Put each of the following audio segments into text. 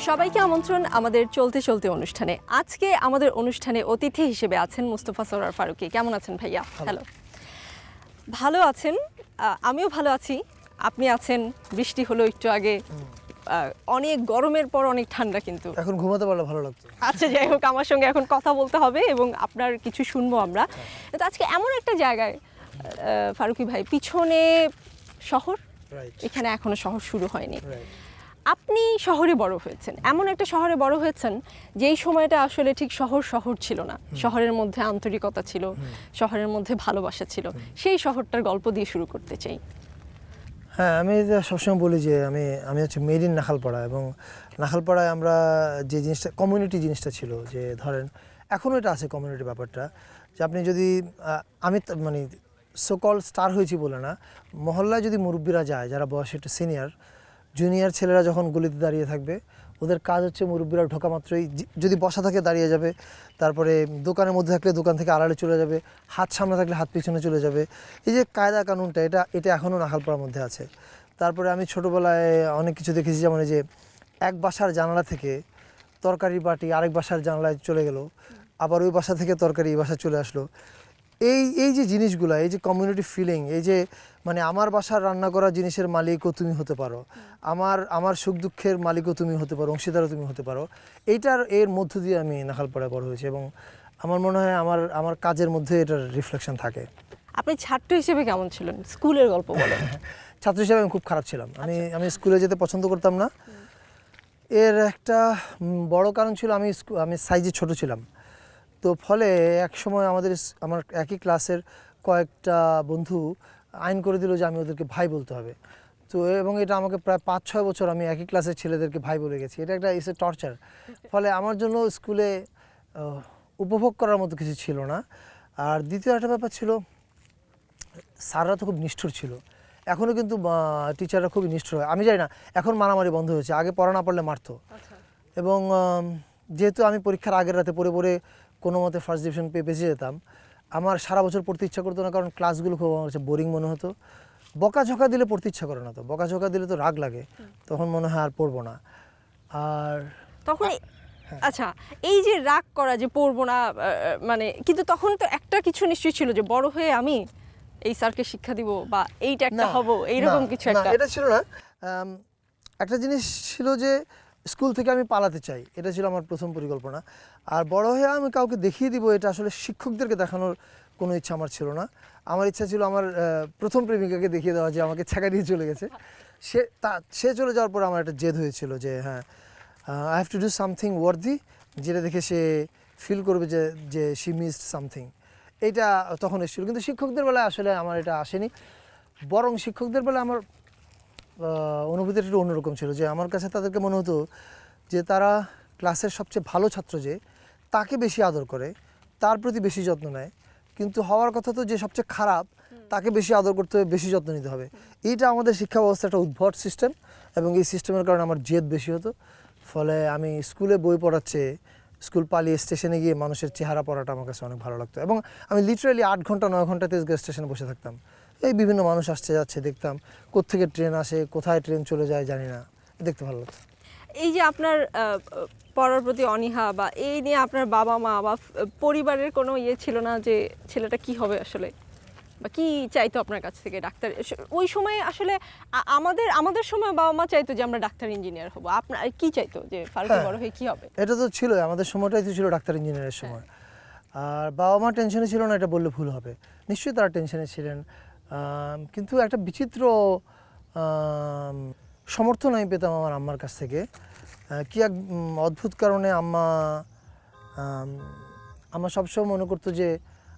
সবাইকে আমন্ত্রণ আমাদের চলতে চলতে অনুষ্ঠানে। আজকে আমাদের অনুষ্ঠানে অতিথি হিসেবে আছেন মুস্তফা সরোয়ার ফারুকী। কেমন আছেন ভাইয়া? হ্যালো। ভালো আছেন? আমিও ভালো আছি। আপনি আছেন, বৃষ্টি হলো একটু আগে, অনেক গরমের পর অনেক ঠান্ডা, কিন্তু এখন ঘুমাতে পারলে ভালো লাগতো। আচ্ছা, যাই হোক, আমার সঙ্গে এখন কথা বলতে হবে এবং আপনার কিছু শুনবো আমরা। তো আজকে এমন একটা জায়গায় ফারুকী ভাই, পিছনে শহর, এখানে এখনো শহর শুরু হয়নি। আপনি শহরে বড় হয়েছেন, এমন একটা শহরে বড় হয়েছেন যেই সময়টা আসলে ঠিক শহর শহর ছিল না। শহরের মধ্যে আন্তরিকতা ছিল, শহরের মধ্যে ভালোবাসা ছিল। সেই শহরটার গল্প দিয়ে শুরু করতে চাই। হ্যাঁ, আমি সবসময় বলি যে আমি হচ্ছে মেড ইন নাখালপাড়া, এবং নাখালপাড়ায় আমরা যে জিনিসটা কমিউনিটি জিনিসটা ছিল, যে ধরেন এখনও এটা আছে কমিউনিটি ব্যাপারটা, যে আপনি যদি আমি মানে সোকল স্টার হয়েছি বলে না, মহল্লায় যদি মুরব্বীরা যায় যারা বয়সে একটু সিনিয়র, জুনিয়র ছেলেরা যখন গলিতে দাঁড়িয়ে থাকবে, ওদের কাজ হচ্ছে মুরব্বীরা ঢোকা মাত্রই যদি বসা থাকে দাঁড়িয়ে যাবে, তারপরে দোকানের মধ্যে থাকলে দোকান থেকে আড়ালে চলে যাবে, হাত সামনে থাকলে হাত পিছনে চলে যাবে। এই যে কায়দা কানুনটা, এটা এখনও নাখালপাড়ার মধ্যে আছে। তারপরে আমি ছোটোবেলায় অনেক কিছু দেখেছি, যেমন এই যে এক বাসার জানালা থেকে তরকারি বাটি আরেক বাসার জানালায় চলে গেল, আবার ওই বাসা থেকে তরকারি এই বাসায় চলে আসলো। এই যে জিনিসগুলো, এই যে কমিউনিটি ফিলিং, এই যে মানে আমার বাসার রান্না করা জিনিসের মালিকও তুমি হতে পারো, আমার সুখ দুঃখের মালিকও তুমি হতে পারো, অংশীদারও তুমি হতে পারো, এর মধ্য দিয়ে আমি নাখালপাড়ায় বড় হয়েছি, এবং আমার মনে হয় আমার কাজের মধ্যে এটার রিফ্লেকশন থাকে। আপনি ছাত্র হিসেবে কেমন ছিলেন? স্কুলের গল্প বলেন। ছাত্র হিসেবে আমি খুব খারাপ ছিলাম। আমি স্কুলে যেতে পছন্দ করতাম না। এর একটা বড় কারণ ছিল আমি সাইজে ছোট ছিলাম। তো ফলে এক সময় আমার একই ক্লাসের কয়েকটা বন্ধু আইন করে দিল যে আমি ওদেরকে ভাই বলতে হবে। তো এবং এটা আমাকে প্রায় 5-6 বছর আমি একই ক্লাসের ছেলেদেরকে ভাই বলে গেছি। এটা একটা ইস এ টর্চার। ফলে আমার জন্য স্কুলে উপভোগ করার মতো কিছু ছিল না। আর দ্বিতীয় একটা ব্যাপার ছিল, স্যাররা তো খুব নিষ্ঠুর ছিল। এখনও কিন্তু টিচাররা খুবই নিষ্ঠুর হয়। আমি জানি না, এখন মারামারি বন্ধ হয়েছে, আগে পড়া না পারলে মারতো। এবং যেহেতু আমি পরীক্ষার আগের রাতে পড়ে পড়ে কোনো মতে ফার্স্ট ডিভিশন পেয়ে বেঁচে যেতাম, আমার সারা বছর পড়তে ইচ্ছা করতো না, কারণ ক্লাসগুলো খুব আমার কাছে বোরিং মনে হতো। বকাঝকা দিলে পড়তে ইচ্ছা করে না, তো বকাঝকা দিলে তো রাগ লাগে, তখন মনে হয় আর পড়বো না। আর তখন আচ্ছা, এই যে রাগ করা, যে পড়বো না, মানে কিন্তু তখন তো একটা কিছু নিশ্চয়ই ছিল যে বড় হয়ে আমি এই স্যারকে শিক্ষা দিব বা এইটা একটা হব, এইরকম কিছু একটা। এটা ছিল না। একটা জিনিস ছিল যে স্কুল থেকে আমি পালাতে চাই, এটা ছিল আমার প্রথম পরিকল্পনা। আর বড় হয়ে আমি কাউকে দেখিয়ে দিব, এটা আসলে শিক্ষকদেরকে দেখানোর কোনো ইচ্ছা আমার ছিল না। আমার ইচ্ছা ছিল আমার প্রথম প্রেমিকাকে দেখিয়ে দেওয়া, যে আমাকে ছ্যাঁকা দিয়ে চলে গেছে। সে চলে যাওয়ার পর আমার একটা জেদ হয়েছিল যে হ্যাঁ, I have to do something worthy, যেটা দেখে সে ফিল করবে যে শি মিসড সামথিং। এইটা তখন এসেছিলো। কিন্তু শিক্ষকদের বেলায় আসলে আমার এটা আসেনি। বরং শিক্ষকদের বেলায় আমার অনুভূতিটা একটু অন্যরকম ছিল, যে আমার কাছে তাদেরকে মনে হতো যে তারা ক্লাসের সবচেয়ে ভালো ছাত্র, যে তাকে বেশি আদর করে, তার প্রতি বেশি যত্ন নেয়। কিন্তু হওয়ার কথা তো যে সবচেয়ে খারাপ, তাকে বেশি আদর করতে হবে, বেশি যত্ন নিতে হবে। এইটা আমাদের শিক্ষা ব্যবস্থা একটা উদ্ভট সিস্টেম, এবং এই সিস্টেমের কারণে আমার জেদ বেশি হতো। ফলে আমি স্কুলে বই পড়াচ্ছে, স্কুল পালিয়ে স্টেশনে গিয়ে মানুষের চেহারা পড়াটা আমার কাছে অনেক ভালো লাগতো। এবং আমি লিটারালি 8 ঘন্টা 9 ঘন্টা তেজগাঁও স্টেশনে বসে থাকতাম। এই বিভিন্ন মানুষ আসছে যাচ্ছে দেখতাম, কোত্থেকে ট্রেন আসে, কোথায় ট্রেন চলে যায় জানি না, দেখতে ভালো লাগতো। এই যে আপনার পড়ার প্রতি অনীহা, বা এই নিয়ে আপনার বাবা মা বা পরিবারের কোনো ইয়ে ছিল না যে ছেলেটা কি হবে আসলে, বা কি চাইতো আপনার কাছ থেকে? ডাক্তার ওই সময় আসলে আমাদের সময় বাবা মা চাইতো যে আমরা ডাক্তার ইঞ্জিনিয়ার হব, আপনার কি চাইতো যে ফারুকী বড় হয়ে কি হবে? এটা তো ছিল, আমাদের সময়টাই তো ছিল ডাক্তার ইঞ্জিনিয়ারের সময়। আর বাবা মা টেনশনে ছিল না এটা বললে ভুল হবে, নিশ্চয়ই তারা টেনশনে ছিলেন। কিন্তু একটা বিচিত্র সমর্থন আমি পেতাম আমার আম্মার কাছ থেকে। কি এক অদ্ভুত কারণে আম্মা সবসময় মনে করতো যে,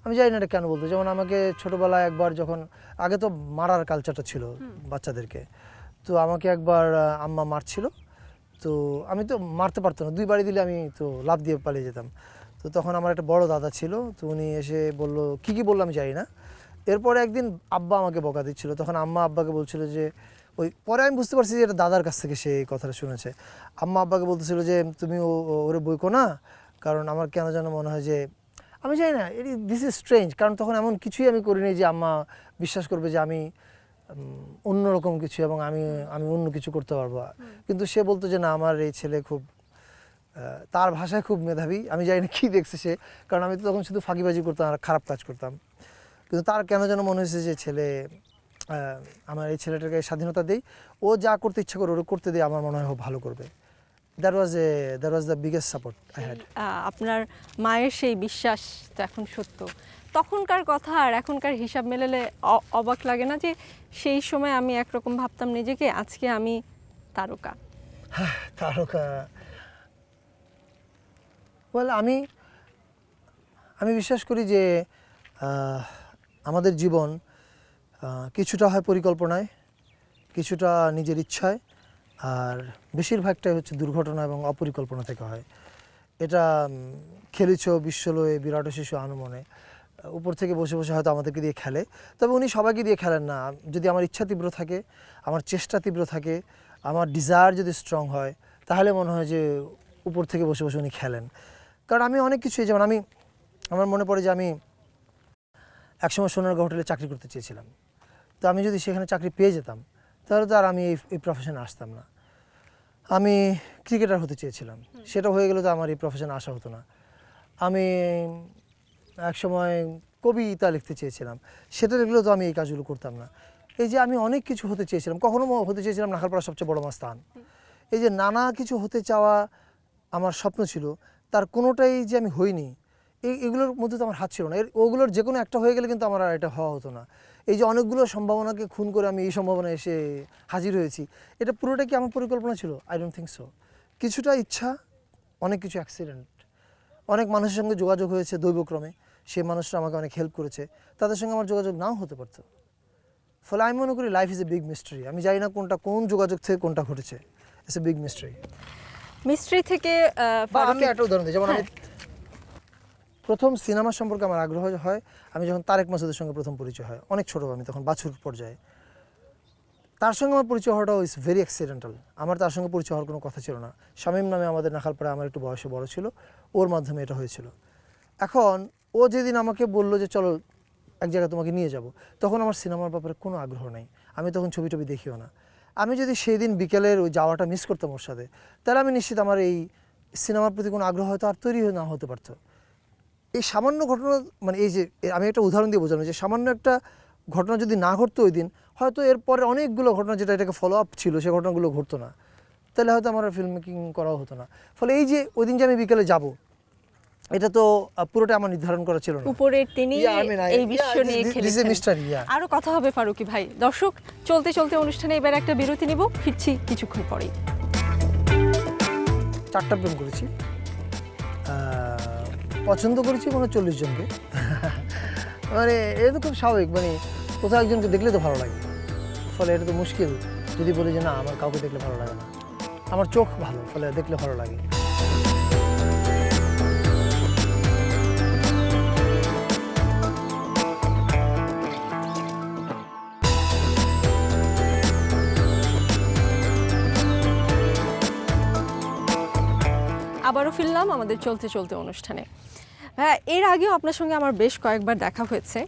আমি জানি না এটা কেন বলতো, যেমন আমাকে ছোটোবেলায় একবার, যখন আগে তো মারার কালচারটা ছিল বাচ্চাদেরকে, তো আমাকে একবার আম্মা মারছিল। তো আমি তো মারতে পারতো না, 2 বাড়ি দিলে আমি তো লাফ দিয়ে পালিয়ে যেতাম। তো তখন আমার একটা বড় দাদা ছিল, তো উনি এসে বললো, কী বললো আমি জানি না। এরপরে একদিন আব্বা আমাকে বকা দিচ্ছিল, তখন আম্মা আব্বাকে বলছিল যে, পরে আমি বুঝতে পারছি যে এটা দাদার কাছ থেকে সে এই কথাটা শুনেছে। আম্মা আব্বাকে বলতেছিল যে তুমি ওরে বইকো না, কারণ আমার কেন যেন মনে হয় যে, আমি জানি না, দিস ইজ স্ট্রেঞ্জ, কারণ তখন এমন কিছুই আমি করিনি যে আম্মা বিশ্বাস করবে যে আমি অন্যরকম কিছু, এবং আমি অন্য কিছু করতে পারবো। কিন্তু সে বলতো যে না, আমার এই ছেলে খুব তার ভাষায় খুব মেধাবী, আমি জানি না কী দেখছে সে, কারণ আমি তো তখন শুধু ফাঁকিবাজি করতাম আর খারাপ কাজ করতাম। কিন্তু তার কেন যেন মনে হয়েছে যে আমার এই ছেলেটাকে স্বাধীনতা দেই, ও যা করতে ইচ্ছা করে ওরা করতে দিয়ে আমার মনে হয় ও ভালো করবে। That was the biggest support I had. আপনার মায়ের সেই বিশ্বাস তো এখন সত্য। তখনকার কথা আর এখনকার হিসাব মেলালে অবাক লাগে না যে সেই সময় আমি একরকম ভাবতাম নিজেকে, আজকে আমি তারকা? তারকা বল, আমি বিশ্বাস করি যে আমাদের জীবন কিছুটা হয় পরিকল্পনায়, কিছুটা নিজের ইচ্ছায়, আর বেশিরভাগটাই হচ্ছে দুর্ঘটনা এবং অপরিকল্পনা থেকে হয়। এটা খেলিছ বিশ্বলয়ে বিরাট শিশু আনুমনে, উপর থেকে বসে বসে হয়তো আমাদেরকে দিয়ে খেলে, তবে উনি সবাইকে দিয়ে খেলেন না। যদি আমার ইচ্ছা তীব্র থাকে, আমার চেষ্টা তীব্র থাকে, আমার ডিজায়ার যদি স্ট্রং হয়, তাহলে মনে হয় যে উপর থেকে বসে বসে উনি খেলেন। কারণ আমি অনেক কিছুই, যেমন আমার মনে পড়ে যে আমি একসময় সোনারগাঁও হোটেলে চাকরি করতে চেয়েছিলাম। তো আমি যদি সেখানে চাকরি পেয়ে যেতাম তাহলে তো আর আমি এই প্রফেশনে আসতাম না। আমি ক্রিকেটার হতে চেয়েছিলাম, সেটা হয়ে গেলে তো আমার এই প্রফেশনে আসা হতো না। আমি একসময় কবিতা লিখতে চেয়েছিলাম, সেটা লিখলেও তো আমি এই কাজগুলো করতাম না। এই যে আমি অনেক কিছু হতে চেয়েছিলাম, কখনো হতে চেয়েছিলাম নাখালপাড়ার সবচেয়ে বড় মাস্তান। এই যে নানা কিছু হতে চাওয়া আমার স্বপ্ন ছিল, তার কোনোটাই যে আমি হইনি, এগুলোর মধ্যে তো আমার হাত ছিল না। ওগুলোর যে কোনো একটা হয়ে গেলে কিন্তু আমার আর এটা হওয়া হতো না। এই যে অনেকগুলো সম্ভাবনাকে খুন করে আমি এই সম্ভাবনায় এসে হাজির হয়েছি, এটা পুরোটা কি আমার পরিকল্পনা ছিল? I don't think so. কিছুটা ইচ্ছা, অনেক কিছু অ্যাক্সিডেন্ট, অনেক মানুষের সঙ্গে যোগাযোগ হয়েছে দৈবক্রমে, সেই মানুষরা আমাকে অনেক হেল্প করেছে, তাদের সঙ্গে আমার যোগাযোগ নাও হতে পারতো। ফলে আমি মনে করি life is a big mystery. আমি জানি না কোন যোগাযোগ থেকে কোনটা ঘটেছে। It's a big mystery. Mystery থেকে আমি একটা উদাহরণ দিই, যেমন আমি প্রথম সিনেমা সম্পর্কে আমার আগ্রহ হয় আমি যখন তারেক মাসুদের সঙ্গে প্রথম পরিচয় হয়, অনেক ছোটো, আমি তখন বাছুর পর্যায়ে। তার সঙ্গে আমার পরিচয় হওয়াটাও ইজ ভেরি অ্যাক্সিডেন্টাল। আমার তার সঙ্গে পরিচয় হওয়ার কোনো কথা ছিল না। শামীম নামে আমাদের নাখালপাড়ায় আমার একটু বয়সে বড় ছিল, ওর মাধ্যমে এটা হয়েছিল। এখন ও যেদিন আমাকে বললো যে চলো এক জায়গায় তোমাকে নিয়ে যাব, তখন আমার সিনেমার ব্যাপারে কোনো আগ্রহ নেই, আমি তখন ছবি টবি দেখিও না। আমি যদি সেই দিন বিকেলের ওই যাওয়াটা মিস করতাম ওর সাথে, তাহলে আমি নিশ্চিত আমার এই সিনেমার প্রতি কোনো আগ্রহ হয়তো আর তৈরি না হতে পারতো। এই সামান্য ঘটনা, মানে এই যে আমি একটা উদাহরণ দিয়ে বোঝানো, যে সামান্য একটা ঘটনা যদি না ঘটতো ওই দিন, হয়তো এরপরে অনেকগুলো ঘটনা যেটা এটাকে ফলো আপ ছিল, সেই ঘটনাগুলো ঘটতো না, তাহলে হয়তো আমার ফিল্ম মেকিং করাও হতো না। ফলে এই যে ওই দিন যে আমি বিকেলে যাব, এটা তো পুরোটা আমার নির্ধারণ করা ছিল না। উপরের তিনি এই বিশ্ব নিয়ে খেলেছেন। আরো কথা হবে ফারুকী ভাই। দর্শক, চলতে চলতে অনুষ্ঠানে এবার একটা বিরতি নিব, ফিরছি কিছুক্ষণ পরেই। 4টা প্রেম করেছি, পছন্দ করেছি মানে 40 জনকে। মানে এটা তো খুব স্বাভাবিক, মানে কোথাও একজনকে দেখলে তো ভালো লাগে। ফলে এটা তো মুশকিল যদি বলি যে না আমার কাউকে দেখলে ভালো লাগে না। আমার চোখ ভালো, ফলে দেখলে ভালো লাগে। আবারও ফিরলাম আমাদের চলতে চলতে অনুষ্ঠানে। হ্যাঁ, এর আগেও আপনার সঙ্গে আমার বেশ কয়েকবার দেখা হয়েছে,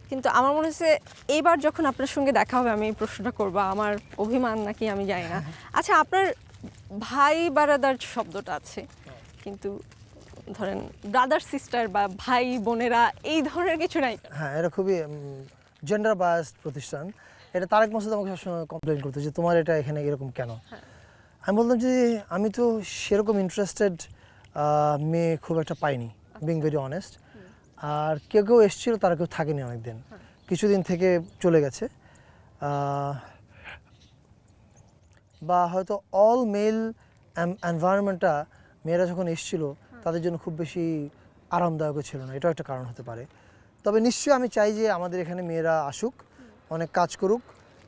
কিন্তু আমার মনে হচ্ছে এইবার যখন আপনার সঙ্গে দেখা হবে আমি এই প্রশ্নটা করবো, আমার অভিমান নাকি আমি জানি না। আচ্ছা, আপনার ভাই বারাদার শব্দটা আছে, কিন্তু ধরেন ব্রাদার সিস্টার বা ভাই বোনেরা এই ধরনের কিছু নাই? হ্যাঁ, এটা খুবই জেন্ডার বায়াসড প্রতিষ্ঠান। এটা তারেক মাসুদ আমাকে সবসময় কমপ্লেন করতো যে তোমার এটা এখানে এরকম কেন। আমি বললাম যে আমি তো সেরকম ইন্টারেস্টেড মেয়ে খুব একটা পাইনি, বিং ভেরি অনেস্ট। আর কেউ এসেছিল, তারা কেউ থাকেনি অনেকদিন, কিছুদিন থেকে চলে গেছে। বা হয়তো অল মেল এনভায়রনমেন্টটা মেয়েরা যখন এসেছিল তাদের জন্য খুব বেশি আরামদায়ক ছিল না, এটাও একটা কারণ হতে পারে। তবে নিশ্চয়ই আমি চাই যে আমাদের এখানে মেয়েরা আসুক, অনেক কাজ করুক,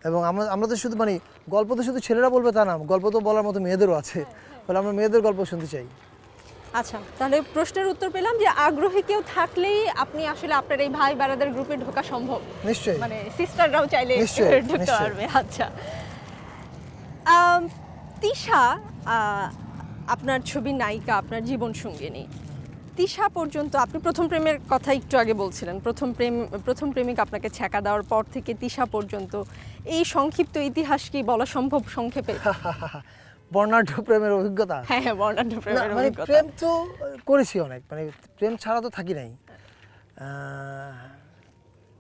এবং আমরা তো শুধু মানে গল্প তো শুধু ছেলেরা বলবে তা না, গল্প তো বলার মতো মেয়েদেরও আছে, ফলে আমরা মেয়েদের গল্প শুনতে চাই। আচ্ছা, তাহলে প্রশ্নের উত্তর পেলাম যে আগ্রহী কেউ থাকলেই আপনি আসলে আপনার এই ভাই বারাদার গ্রুপে ঢোকা সম্ভব। নিশ্চয়ই, মানে সিস্টাররাও চাইলে ঢুকতে পারবে। আচ্ছা, তিশা আপনার ছবির নায়িকা, আপনার জীবন সঙ্গিনী। তিশা পর্যন্ত আপনি প্রথম প্রেমের কথা একটু আগে বলছিলেন, প্রথম প্রেমিক আপনাকে ছ্যাঁকা দেওয়ার পর থেকে তিশা পর্যন্ত এই সংক্ষিপ্ত ইতিহাস কি বলা সম্ভব সংক্ষেপে? বর্ণাঢ্য প্রেমের অভিজ্ঞতা। হ্যাঁ হ্যাঁ, বর্ণাঢ্য না, প্রেমের মানে অভিজ্ঞতা। প্রেম তো করেছি অনেক, মানে প্রেম ছাড়া তো থাকি নাই।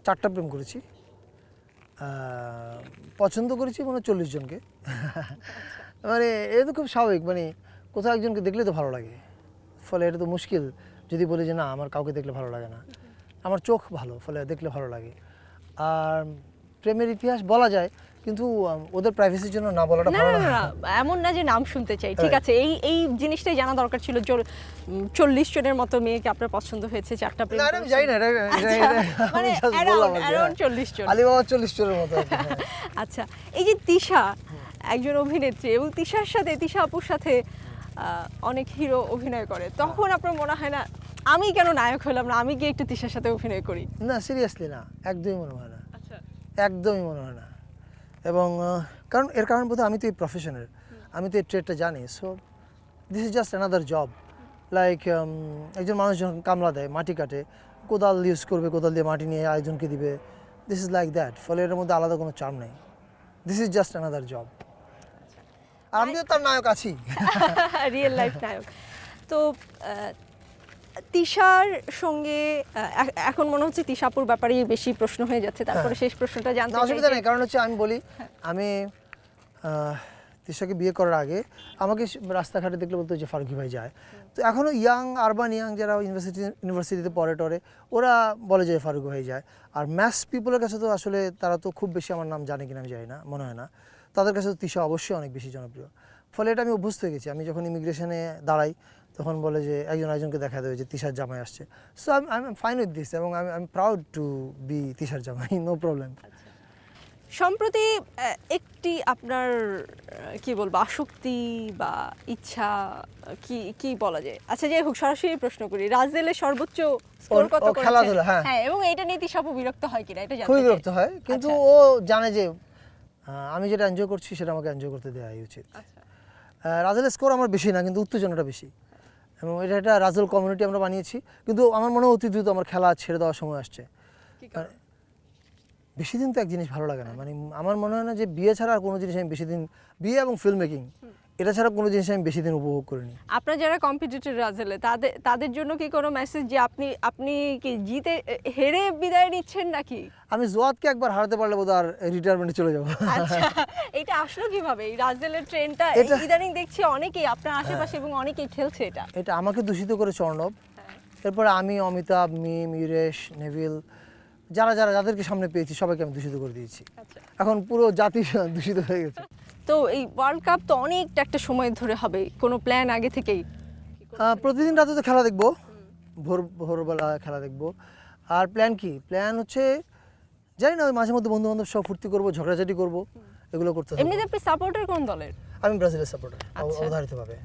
4টা প্রেম করেছি, পছন্দ করেছি মানে 40 জনকে। মানে এটা তো খুব স্বাভাবিক, মানে কোথাও একজনকে দেখলে তো ভালো লাগে, ফলে এটা তো মুশকিল যদি বলি যে না আমার কাউকে দেখলে ভালো লাগে না। আমার চোখ ভালো, ফলে দেখলে ভালো লাগে। আর প্রেমের ইতিহাস বলা যায়, কিন্তু ওদের প্রাইভেসির জন্য না বলাটা না ভালো না না। না, এমন না যে নাম শুনতে চাই, ঠিক আছে, এই এই জিনিসটাই জানা দরকার ছিল। 40 জনের মতো মেয়েকে আপনার পছন্দ হয়েছে, 4টা প্রেম না, আমি করেছেন। জানি না, মানে আমি বললাম আর কি, around 40 জন। আলিবাবা 40 জনের মতো আর কি, হ্যাঁ। আচ্ছা, এই যে তিশা একজন অভিনেত্রী, এবং তিশা আপুর সাথে অনেক হিরো অভিনয় করে, তখন আপনার মনে হয় না আমি কেন নায়ক হলাম না, আমি গিয়ে একটু তিশার সাথে অভিনয় করি? না, সিরিয়াসলি না, একদমই মনে হয় না, আচ্ছা, একদমই মনে হয় না। এবং এর কারণ বোধহয় আমি তো এই প্রফেশনের, আমি তো এই ট্রেডটা জানি। So this is just another job. Like একজন মানুষ যখন কামলা দেয়, মাটি কাটে, কোদাল ইউজ করবে, কোদাল দিয়ে মাটি নিয়ে আরেকজনকে দিবে, দিস ইজ লাইক দ্যাট। ফলে এর মধ্যে আলাদা কোনো চার্ম নেই, this is just another job. আর আমিও তার নায়ক আছি। রিয়েল লাইফ নায়ক। তো তিশার সঙ্গে এখন মনে হচ্ছে তিশাপুর ব্যাপারেই বেশি প্রশ্ন হয়ে যাচ্ছে, তারপরে শেষ প্রশ্নটা জানতে না, চাই অসুবিধা যে- নেই, কারণ হচ্ছে আমি বলি, আমি তিশাকে বিয়ে করার আগে আমাকে রাস্তাঘাটে দেখলে বলতো যে ফারুকি ভাই যায়। তো এখনও আরবান ইয়াং যারা ইউনিভার্সিটিতে পড়ে টরে, ওরা বলে যে ফারুকি ভাই যায়। আর ম্যাস পিপলের কাছে তো আসলে তারা তো খুব বেশি আমার নাম জানে কিনা আমি জানি না, মনে হয় না। তাদের কাছে তো তিশা অবশ্যই অনেক বেশি জনপ্রিয়। ফলে এটা আমি অভ্যস্ত হয়ে গেছি। আমি যখন ইমিগ্রেশনে দাঁড়াই তখন বলে যে একজনকে দেখা দেবে যে তিশার জামাই আসছে। So I am fine with this, এবং I am proud to be তিশার জামাই, নো প্রবলেম। সম্প্রতি একটি আপনার কি বলবো আসক্তি বা ইচ্ছা, কি কি বলা যায়, আচ্ছা যাই হোক, সরাসরি প্রশ্ন করি, রাজেলের সর্বোচ্চ স্কোর কত ও করেছেন? খেলাধুলা, হ্যাঁ। হ্যাঁ, এবং এটা নিয়ে তিশাপু বিরক্ত হয় কিনা এটা জানতে খুবই চাই। বিরক্ত হয়, কিন্তু আচ্ছা। ও জানে যে আমি যেটা এনজয় করছি সেটা আমাকে এনজয় করতে দেওয়াই উচিত। আচ্ছা। রাজেলের স্কোর আমার বেশি না, কিন্তু উত্তেজনাটা বেশি, এবং এটা একটা রাজেল কমিউনিটি আমরা বানিয়েছি। কিন্তু আমার মনে হয় অতি দ্রুত আমার খেলা ছেড়ে দেওয়ার সময় আসছে। কি কারণ? বেশি দিন তো এক জিনিস ভালো লাগে না, মানে আমার মনে হয় না যে বিয়ে ছাড়া আর কোনো জিনিস আমি বেশি দিন, বিয়ে এবং ফিল্ম মেকিং এটা ছাড়া কোনো জিনিস আমি বেশি দিন উপভোগ করিনি। আপনার যারা কম্পিটিটর রাজেলে, তাদের জন্য কি কোনো মেসেজ যে আপনি কি জিতে হেরে বিদায় নিচ্ছেন নাকি? আমি জোয়াদকে একবার হারাতে পারলে বোধহয় আর রিটায়ারমেন্টে চলে যাবো। আচ্ছা, এটা আসলো কিভাবে এই রাজেলের ট্রেনটা? এটা- ইদানিং দেখছি অনেকেই আপনার আশেপাশে এবং অনেকেই ঠেলছে এটা। এটা আমাকে দূষিত করেছে অর্ণব, এরপরে আমি, অমিতাভ, মিম, ইউরেশ, নেভিল, যাদেরকে সামনে পেয়েছি সবাইকে আমি দূষিত করে দিয়েছি। আচ্ছা। এখন পুরো জাতি দূষিত হয়ে গেছে। তো এই ওয়ার্ল্ড কাপ তো অনেকটা একটা সময় ধরে হবে, কোনো প্ল্যান আগে থেকেই? প্রতিদিন রাতে তো খেলা দেখবো, ভোরবেলা খেলা দেখবো। আর প্ল্যান কি? প্ল্যান হচ্ছে জানি না, ওই মাঝে মধ্যে বন্ধু বান্ধব সব ফুর্তি করবো, ঝগড়াঝাটি করবো, এগুলো করতে থাকবো। এমনিতে আপনি সাপোর্টার কোন দলের? আমি ব্রাজিলের সাপোর্টার, আচ্ছা। অবধারিতভাবে।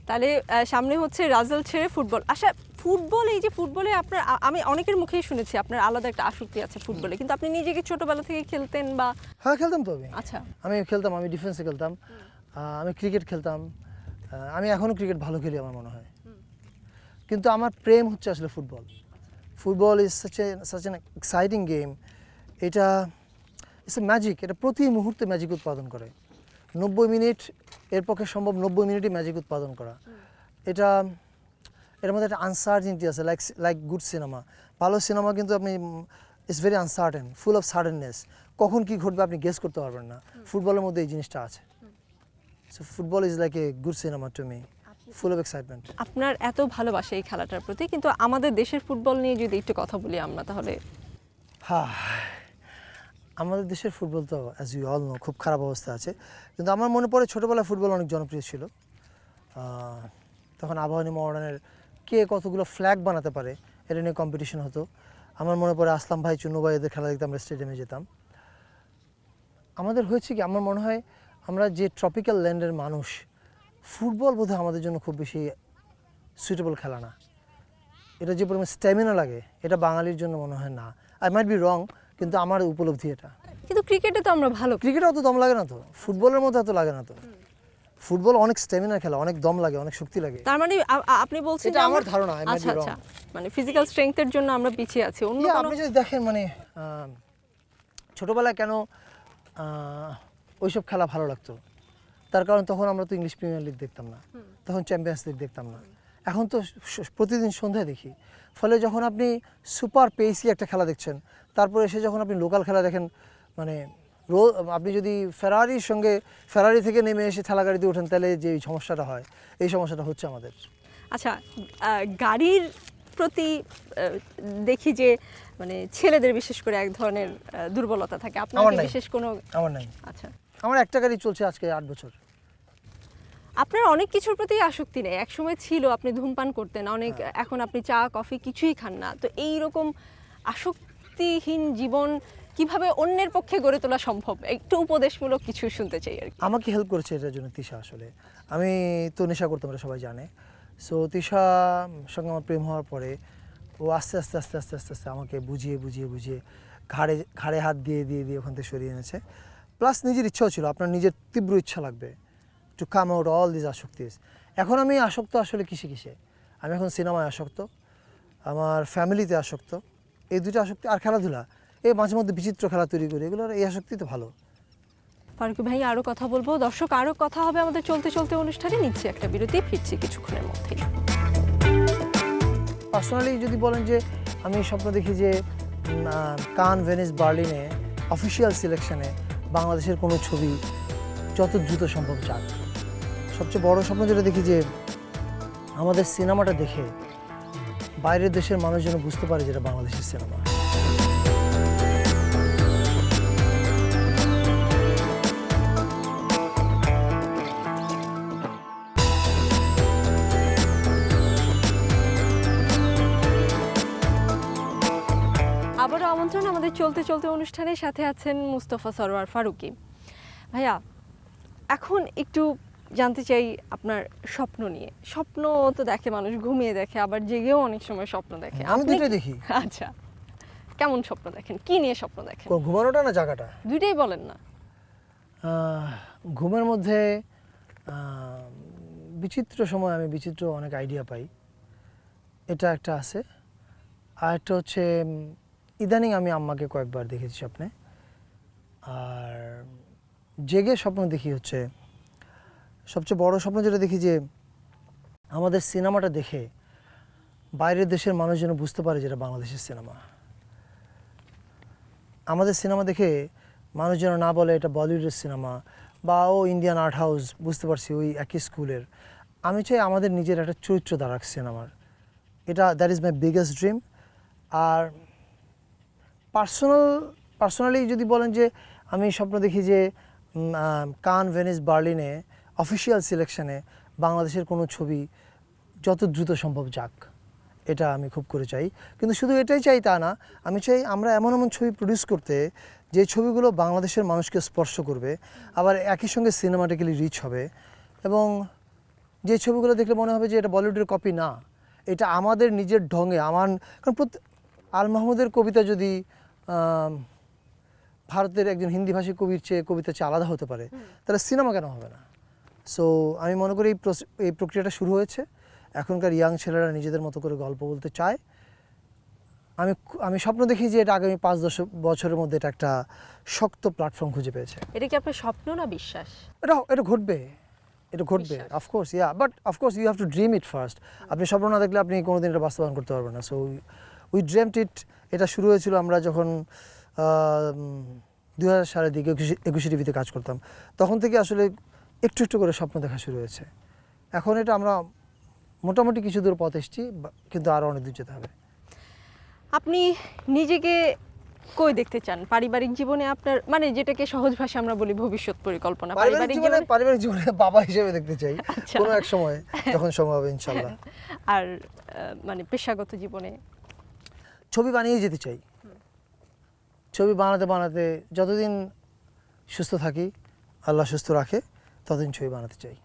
তাহলে সামনে হচ্ছে রাজেল ছেড়ে ফুটবল। আচ্ছা, ফুটবল, এই যে ফুটবলে আপনার আমি অনেকের মুখেই শুনেছি আপনার আলাদা একটা আসক্তি আছে ফুটবলে, কিন্তু আপনি নিজেকে ছোটবেলা থেকে খেলতেন বা? হ্যাঁ, খেলতাম তো আমি। আচ্ছা। আমি খেলতাম, আমি ডিফেন্সে খেলতাম, আমি ক্রিকেট খেলতাম, আমি এখনও ক্রিকেট ভালো খেলি আমার মনে হয়। কিন্তু আমার প্রেম হচ্ছে আসলে football. Football is such N exciting game. এটা ইটস এ ম্যাজিক, এটা প্রতি মুহূর্তে ম্যাজিক উৎপাদন করে। 90 মিনিট এর পক্ষে সম্ভব, 90 মিনিটই ম্যাজিক উৎপাদন করা। এটার মধ্যে একটা আনসার্টেনিটি আছে, লাইক গুড সিনেমা। ভালো সিনেমা কিন্তু আপনি it's very uncertain, full of suddenness. কখন কী ঘটবে আপনি গেস করতে পারবেন না। ফুটবলের মধ্যে এই জিনিসটা আছে। So football is like a good cinema to me, full of excitement. আপনার এত ভালোবাসা এই খেলাটার প্রতি, কিন্তু আমাদের দেশের ফুটবল নিয়ে যদি একটু কথা বলি আমরা, তাহলে? হ্যাঁ, আমাদের দেশের ফুটবল তো অ্যাজ ইউ অল নো খুব খারাপ অবস্থা আছে। কিন্তু আমার মনে পড়ে ছোটোবেলায় ফুটবল অনেক জনপ্রিয় ছিল। তখন আবাহনী মডার্নের কে কতগুলো ফ্ল্যাগ বানাতে পারে এটা নিয়ে কম্পিটিশন হতো। আমার মনে পড়ে আসলাম ভাই, চুন্নু ভাই, এদের খেলা দেখতে আমরা স্টেডিয়ামে যেতাম। আমাদের হয়েছে কি, আমার মনে হয় আমরা যে ট্রপিক্যাল ল্যান্ডের মানুষ, ফুটবল বোধহয় আমাদের জন্য খুব বেশি সুইটেবল খেলা না। এটা যে পরিমাণ স্ট্যামিনা লাগে এটা বাঙালির জন্য মনে হয় না। আই মাইট বি রং, কিন্তু আমার উপলব্ধি এটা। কিন্তু ক্রিকেটে তো আমরা ভালো। ক্রিকেটে অত দম লাগে না তো, ফুটবলের মতো এত লাগে না তো। ফুটবল অনেক স্ট্যামিনার খেলা, অনেক দম লাগে, অনেক শক্তি লাগে। তার মানে আপনি বলছেন এটা যে আমার ধারণা, I might be আচ্ছা wrong. আচ্ছা, মানে ফিজিক্যাল স্ট্রেংথের জন্য আমরা পিছিয়ে আছি। অন্য Yeah, কোনো আপনি যদি দেখেন মানে ছোটোবেলায় কেন ওইসব খেলা ভালো লাগতো, তার কারণ তখন আমরা তো ইংলিশ প্রিমিয়ার লিগ দেখতাম না, তখন চ্যাম্পিয়ন্স লিগ দেখতাম না। এখন তো প্রতিদিন সন্ধ্যায় দেখি। ফলে যখন আপনি সুপার পেসি একটা খেলা দেখছেন, তারপর এসে যখন আপনি লোকাল খেলা দেখেন, মানে আপনি যদি ফেরারি থেকে নেমে এসে ঠেলা গাড়িতে ওঠেন, তাহলে যে সমস্যাটা হয়, এই সমস্যাটা হচ্ছে আমাদের। আচ্ছা, গাড়ির প্রতি দেখি যে মানে ছেলেদের বিশেষ করে এক ধরনের দুর্বলতা থাকে, আপনার কি বিশেষ কোনো? আমার নাই। আচ্ছা, আমার একটা গাড়ি চলছে আজকে 8 বছর। আপনার অনেক কিছুর প্রতি আসক্তি নেই, একসময় ছিল আপনি ধূমপান করতেন অনেক, এখন আপনি চা কফি কিছুই খান না, তো এই রকম আসক্তিহীন জীবন কিভাবে অন্যের পক্ষে গড়ে তোলা সম্ভব? একটু উপদেশমূলক কিছু শুনতে চাই আর কি। আমাকে হেল্প করেছে এটার জন্য তিশা। আসলে আমি তো নেশা করতাম, এটা সবাই জানে। সো তিশা সঙ্গে আমার প্রেম হওয়ার পরে ও আস্তে আস্তে আস্তে আস্তে আস্তে আস্তে আমাকে বুঝিয়ে বুঝিয়ে বুঝিয়ে ঘাড়ে হাত দিয়ে দিয়ে দিয়ে ওখান থেকে সরিয়ে এনেছে। প্লাস নিজের ইচ্ছাও ছিল, আপনার নিজের তীব্র ইচ্ছা লাগবে to come out all this আসক্তিস। এখন আমি আসক্ত আসলে কিসে, আমি এখন সিনেমায় আসক্ত, আমার ফ্যামিলিতে আসক্ত, এই দুটো আসক্তি। আর খেলাধুলা, এই মাঝে মধ্যে বিচিত্র খেলা তৈরি করি, এগুলোর এই আসক্তি তো ভালো। ফারুকী ভাই, আরও কথা বলবো, দর্শক আরও কথা হবে আমাদের চলতে চলতে অনুষ্ঠানে। নিচ্ছি একটা বিরতি, ফিরছি কিছুক্ষণের মধ্যেই। পার্সোনালি যদি বলেন যে আমি স্বপ্ন দেখি যে কান, ভেনিস, বার্লিনে অফিসিয়াল সিলেকশনে বাংলাদেশের কোনো ছবি যত দ্রুত সম্ভব যাক। সবচেয়ে বড় স্বপ্ন যেটা দেখি যে আমাদের সিনেমাটা দেখে বাইরের দেশের মানুষ যেন বুঝতে পারে যেটা বাংলাদেশের সিনেমা। আবারও আমন্ত্রণ আমাদের চলতে চলতে অনুষ্ঠানের সাথে আছেন মুস্তফা সরোয়ার ফারুকী ভাইয়া। এখন একটু জানতে চাই আপনার স্বপ্ন নিয়ে। স্বপ্ন তো দেখে মানুষ, ঘুমিয়ে দেখে, আবার জেগেও অনেক সময় স্বপ্ন দেখে। আমি দুটোই দেখি। আচ্ছা, কেমন স্বপ্ন দেখেন, কি নিয়ে স্বপ্ন দেখেন? ঘুমানোটা না জায়গাটা? দুইটাই বলেন না। ঘুমের মধ্যে বিচিত্র সময় আমি বিচিত্র অনেক আইডিয়া পাই, এটা একটা আছে। আর একটা হচ্ছে ইদানিং আমি আম্মাকে কয়েকবার দেখেছি স্বপ্নে। আর জেগে স্বপ্ন দেখি হচ্ছে সবচেয়ে বড় স্বপ্ন যেটা দেখি যে আমাদের সিনেমাটা দেখে বাইরের দেশের মানুষ যেন বুঝতে পারে যেটা বাংলাদেশের সিনেমা। আমাদের সিনেমা দেখে মানুষ যেন না বলে এটা বলিউডের সিনেমা বা ও ইন্ডিয়ান আর্ট হাউস, বুঝতে পারছি ওই একই স্কুলের। আমি চাই আমাদের নিজের একটা চরিত্র দাঁড়াক সিনেমার, এটা that is my biggest dream. আর পার্সোনালি যদি বলেন যে আমি স্বপ্ন দেখি যে কান, ভেনিস, বার্লিনে অফিসিয়াল সিলেকশনে বাংলাদেশের কোনো ছবি যত দ্রুত সম্ভব যাক, এটা আমি খুব করে চাই। কিন্তু শুধু এটাই চাই তা না, আমি চাই আমরা এমন এমন ছবি প্রডিউস করতে যে ছবিগুলো বাংলাদেশের মানুষকে স্পর্শ করবে, আবার একই সঙ্গে সিনেমাটিক্যালি রিচ হবে, এবং যে ছবিগুলো দেখলে মনে হবে যে এটা বলিউডের কপি না, এটা আমাদের নিজের ঢঙে। কারণ আল মাহমুদের কবিতা যদি ভারতের একজন হিন্দিভাষী কবিতার চেয়ে আলাদা হতে পারে, তাহলে সিনেমা কেন হবে না? সো আমি মনে করি এই প্রক্রিয়াটা শুরু হয়েছে। এখনকার ইয়াং ছেলেরা নিজেদের মতো করে গল্প বলতে চায়। আমি স্বপ্ন দেখি যে এটা আগামী 5-10 বছরের মধ্যে এটা একটা শক্ত প্ল্যাটফর্ম খুঁজে পেয়েছে। এটা কি আপনার স্বপ্ন না বিশ্বাস? এটা ঘটবে, of course, but of course you have to dream it first. আপনি স্বপ্ন না দেখলে আপনি কোনোদিন এটা বাস্তবায়ন করতে পারবেন না। সো উই ড্রিমড ইট। এটা শুরু হয়েছিল আমরা যখন 2000 সালের দিকে 21 টিভিতে কাজ করতাম, তখন থেকে আসলে একটু একটু করে স্বপ্ন দেখা শুরু হয়েছে। এখন এটা আমরা মোটামুটি কিছু দূর পথ এসেছি, কিন্তু আরও অনেক দূর যেতে হবে। আপনি নিজেকে কই দেখতে চান পারিবারিক জীবনে? আপনার মানে যেটাকে সহজ ভাষায় আমরা বলি ভবিষ্যৎ পরিকল্পনা। পারিবারিক জীবনে বাবা হিসেবে দেখতে চাই কোনো এক সময়, যখন সময় হবে ইনশাআল্লাহ। আর মানে পেশাগত জীবনে ছবি বানিয়ে যেতে চাই। ছবি বানাতে বানাতে যতদিন সুস্থ থাকি, আল্লাহ সুস্থ রাখে, ততদিন ছবি বানাতে চাই।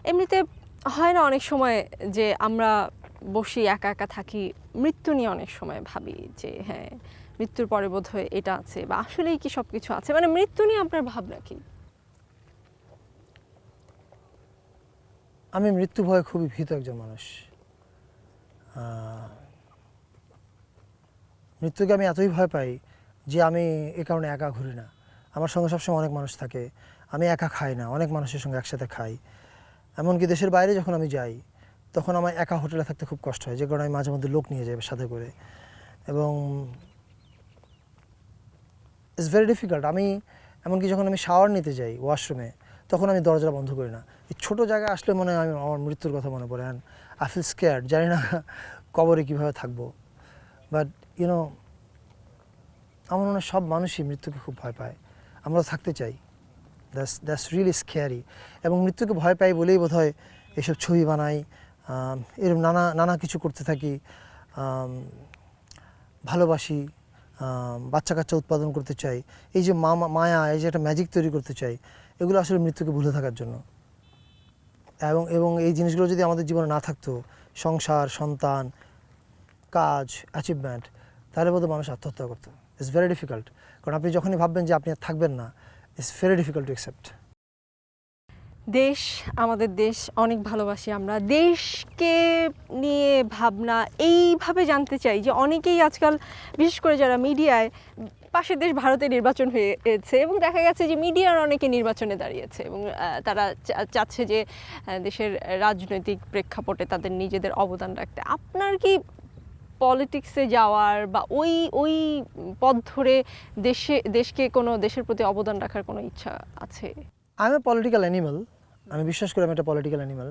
এমনিতে হয় না অনেক সময় যে আমরা বসি একা একা থাকি, মৃত্যু নিয়ে অনেক সময় ভাবি যে হ্যাঁ মৃত্যুর পরে বোধহয় এটা আছে, বা আসলেই কি সব কিছু আছে? মানে মৃত্যু নিয়ে আপনার ভাবনা কি? আমি মৃত্যু ভয়ে খুবই ভীত একজন মানুষ। মৃত্যুকে আমি এতই ভয় পাই যে আমি এ কারণে একা ঘুরি না। আমার সঙ্গে সবসময় অনেক মানুষ থাকে, আমি একা খাই না, অনেক মানুষের সঙ্গে একসাথে খাই। এমনকি দেশের বাইরে যখন আমি যাই তখন আমার একা হোটেলে থাকতে খুব কষ্ট হয়, যে কারণে আমি মাঝে মধ্যে লোক নিয়ে যাই সাথে করে, এবং ইটস ভেরি ডিফিকাল্ট। আমি এমনকি যখন আমি শাওয়ার নিতে যাই ওয়াশরুমে, তখন আমি দরজা বন্ধ করি না। এই ছোটো জায়গায় আসলে মনে হয় আমি আমার মৃত্যুর কথা মনে পড়ে, অ্যান্ড আই ফিল স্কেয়ার্ড, জানি না কবরে কীভাবে থাকবো। বাট ইউনো, আমার মনে হয় সব মানুষই মৃত্যুকে খুব ভয় পায়, আমরা থাকতে চাই। That's really scary. এবং মৃত্যুকে ভয় পাই বলেই বোধহয় এসব ছবি বানাই, এরকম নানা কিছু করতে থাকি, ভালোবাসি, বাচ্চা কাচ্চা উৎপাদন করতে চাই, এই যে মায়া, এই যে একটা ম্যাজিক তৈরি করতে চাই, এগুলো আসলে মৃত্যুকে ভুলে থাকার জন্য। এবং এই জিনিসগুলো যদি আমাদের জীবনে না থাকতো, সংসার, সন্তান, কাজ, অ্যাচিভমেন্ট, তাহলে বোধহয় মানুষ আত্মহত্যা করতো। ইটস ভেরি ডিফিকাল্ট, কারণ আপনি যখনই ভাববেন যে আপনি আর থাকবেন না, it's very difficult to accept. দেশ, আমাদের দেশ অনেক ভালোবাসি আমরা, দেশকে নিয়ে ভাবনা এইভাবে জানতে চাই যে অনেকেই আজকাল, বিশেষ করে যারা মিডিয়ায়, পাশের দেশ ভারতে নির্বাচন হয়েছে এবং দেখা গেছে যে মিডিয়ার অনেকে নির্বাচনে দাঁড়িয়েছে এবং তারা চাচ্ছে যে দেশের রাজনৈতিক প্রেক্ষাপটে তাদের নিজেদের অবদান রাখতে। আপনার কি পলিটিক্সে যাওয়ার বা ওই পথ ধরে দেশকে কোনো দেশের প্রতি অবদান রাখার কোনো ইচ্ছা আছে? I M a political animal, আমি বিশ্বাস করি আমি একটা পলিটিক্যাল অ্যানিমাল,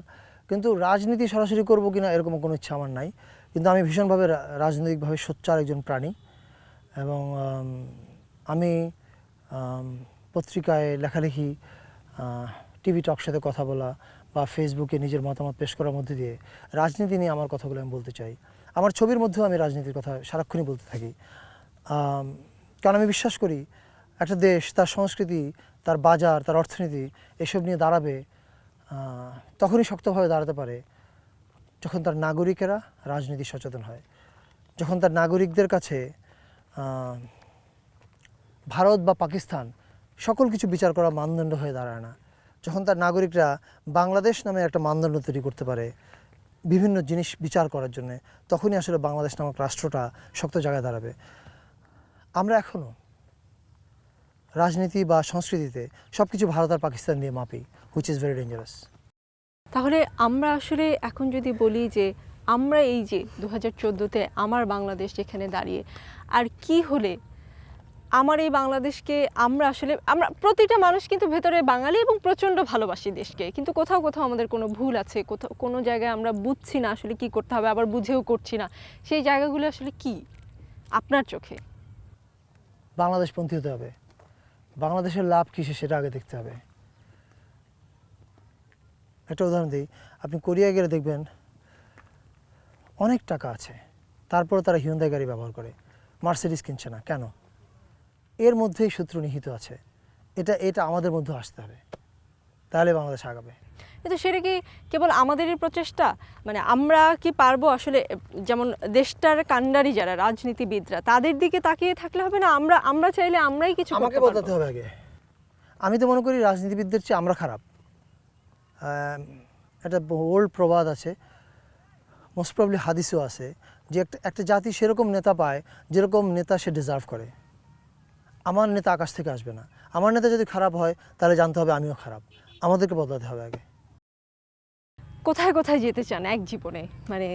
কিন্তু রাজনীতি সরাসরি করবো কিনা এরকম কোনো ইচ্ছা আমার নাই। কিন্তু আমি ভীষণভাবে রাজনৈতিকভাবে সোচ্চার একজন প্রাণী, এবং আমি পত্রিকায় লেখালেখি, টিভি টক সাথে কথা বলা বা ফেসবুকে নিজের মতামত পেশ করার মধ্যে দিয়ে রাজনীতি নিয়ে আমার কথাগুলো আমি বলতে চাই। আমার ছবির মধ্যেও আমি রাজনীতির কথা সারাক্ষণই বলতে থাকি, কারণ আমি বিশ্বাস করি একটা দেশ তার সংস্কৃতি, তার বাজার, তার অর্থনীতি এসব নিয়ে দাঁড়াবে তখনই শক্তভাবে দাঁড়াতে পারে যখন তার নাগরিকেরা রাজনীতি সচেতন হয়, যখন তার নাগরিকদের কাছে ভারত বা পাকিস্তান সকল কিছু বিচার করা মানদণ্ড হয়ে দাঁড়ায় না, যখন তার নাগরিকরা বাংলাদেশ নামে একটা মানদণ্ড তৈরি করতে পারে বিভিন্ন জিনিস বিচার করার জন্য, তখনই আসলে বাংলাদেশ নামক রাষ্ট্রটা শক্ত জায়গায় দাঁড়াবে। আমরা এখনও রাজনীতি বা সংস্কৃতিতে সব কিছু ভারত আর পাকিস্তান দিয়ে মাপি, হুইচ ইজ ভেরি ডেঞ্জারাস। তাহলে আমরা আসলে এখন যদি বলি যে আমরা এই যে 2014-তে আমার বাংলাদেশ যেখানে দাঁড়িয়ে, আর কি হলে আমার এই বাংলাদেশকে আমরা প্রতিটা মানুষ কিন্তু ভেতরে বাঙালি এবং প্রচণ্ড ভালোবাসি দেশকে, কিন্তু কোথাও কোথাও আমাদের কোনো ভুল আছে, কোথাও কোনো জায়গায় আমরা বুঝছি না আসলে কি করতে হবে, আবার বুঝেও করছি না। সেই জায়গাগুলো আসলে কি আপনার চোখে? বাংলাদেশপন্থী হতে হবে, বাংলাদেশের লাভ কিসে সেটা আগে দেখতে হবে। একটা উদাহরণ দিই, আপনি কোরিয়ায় গেলে দেখবেন অনেক টাকা আছে, তারপরে তারা হিউন্দাই গাড়ি ব্যবহার করে, মার্সিডিজ কিনছে না কেন? এর মধ্যেই সূত্র নিহিত আছে। এটা আমাদের মধ্যে আসতে হবে, তাহলে বাংলাদেশ আগাবে। কিন্তু সেটা কি কেবল আমাদেরই প্রচেষ্টা? মানে আমরা কি পারবো আসলে, যেমন দেশটার কাণ্ডারি যারা রাজনীতিবিদরা, তাদের দিকে তাকিয়ে থাকলে হবে না? আমরা চাইলে আমরাই কিছু আমাকে করতে বদলাতে পারবো। হবে আগে। আমি তো মনে করি রাজনীতিবিদদের চেয়ে আমরা খারাপ। একটা ওল্ড প্রবাদ আছে, মোস্ট প্রবলি হাদিসও আছে, যে একটা জাতি সেরকম নেতা পায় যেরকম নেতা সে ডিজার্ভ করে। আমার নেতা আকাশ থেকে আসবে না, আমার নেতা যদি খারাপ হয় তাহলে জানতে হবে আমিও খারাপ, আমাদেরকে বদলাতে হবে আগে। কোথায় কোথায় যেতে চান এক জীবনে? মানে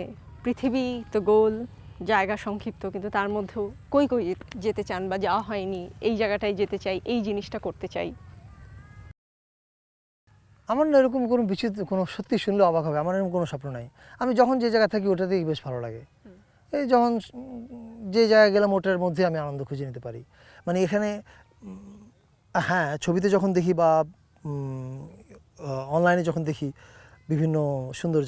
পৃথিবী তো গোল, জায়গা সংক্ষিপ্ত, কিন্তু তার মধ্যেও কই যেতে চান বা যাওয়া হয়নি, এই জায়গাটায় যেতে চাই, এই জিনিসটা করতে চাই? আমার না এরকম কোনো বিচিত্র, কোনো সত্যি শুনলে অবাক হবে, আমার এরকম কোনো স্বপ্ন নাই। আমি যখন যে জায়গায় থাকি ওটাতেই বেশ ভালো লাগে। এই যখন যে জায়গায় গেলাম ওটার মধ্যে আমি আনন্দ খুঁজে নিতে পারি। মানে এখানে হ্যাঁ, ছবিতে যখন দেখি বা অনলাইনে যখন দেখি বিভিন্ন সুন্দর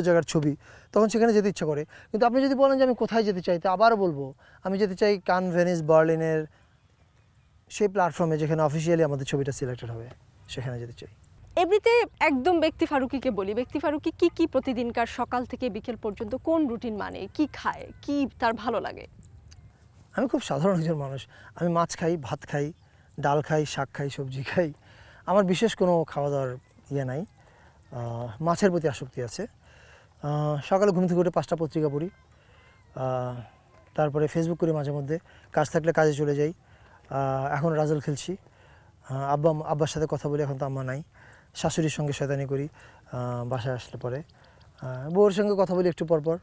জায়গার ছবি, তখন সেখানে যেতে ইচ্ছা করে। কিন্তু আপনি যদি বলেন যে আমি কোথায় যেতে চাই, তা আবার বলবো আমি যেতে চাই কান, ভেনিস, বার্লিনের সেই প্ল্যাটফর্মে যেখানে অফিসিয়ালি আমাদের ছবিটা সিলেক্টেড হবে, সেখানে যেতে চাই। এমনিতে একদম ব্যক্তি ফারুকীকে বলি, ব্যক্তি ফারুকী কি প্রতিদিনকার সকাল থেকে বিকেল পর্যন্ত কোন রুটিন, মানে কি খায়, কি তার ভালো লাগে? আমি খুব সাধারণ একজন মানুষ। আমি মাছ খাই, ভাত খাই, ডাল খাই, শাক খাই, সবজি খাই। আমার বিশেষ কোনো খাওয়া দাওয়ার ইয়ে নাই। মাছের প্রতি আসক্তি আছে। সকালে ঘুম থেকে উঠে 5টা পত্রিকা পড়ি, তারপরে ফেসবুক করি মাঝে মধ্যে, কাজ থাকলে কাজে চলে যাই। এখন রাজেল খেলছি, আব্বার সাথে কথা বলি, এখন তো আম্মা নাই। শাশুড়ির সঙ্গে শয়তানি করি বাসায় আসলে পরে, বউর সঙ্গে কথা বলি একটু পর পর।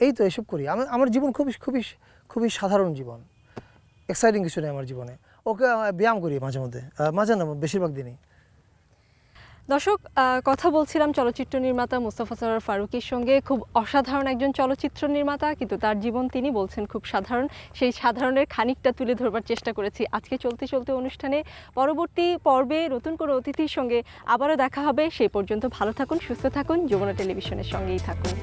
এই তো এসব করি। আমার জীবন খুবই খুবই খুবই সাধারণ জীবন, এক্সাইটিং কিছু নেই আমার জীবনে। ওকে ব্যায়াম করি মাঝে মধ্যে, মাঝে না বেশিরভাগ দিনই। দর্শক, কথা বলছিলাম চলচ্চিত্র নির্মাতা মোস্তফা সরোয়ার ফারুকীর সঙ্গে। খুব অসাধারণ একজন চলচ্চিত্র নির্মাতা, কিন্তু তার জীবন তিনি বলছেন খুব সাধারণ। সেই সাধারণের খানিকটা তুলে ধরবার চেষ্টা করেছি আজকে চলতে চলতে অনুষ্ঠানে। পরবর্তী পর্বে নতুন কোনো অতিথির সঙ্গে আবারও দেখা হবে। সেই পর্যন্ত ভালো থাকুন, সুস্থ থাকুন, যমুনা টেলিভিশনের সঙ্গেই থাকুন।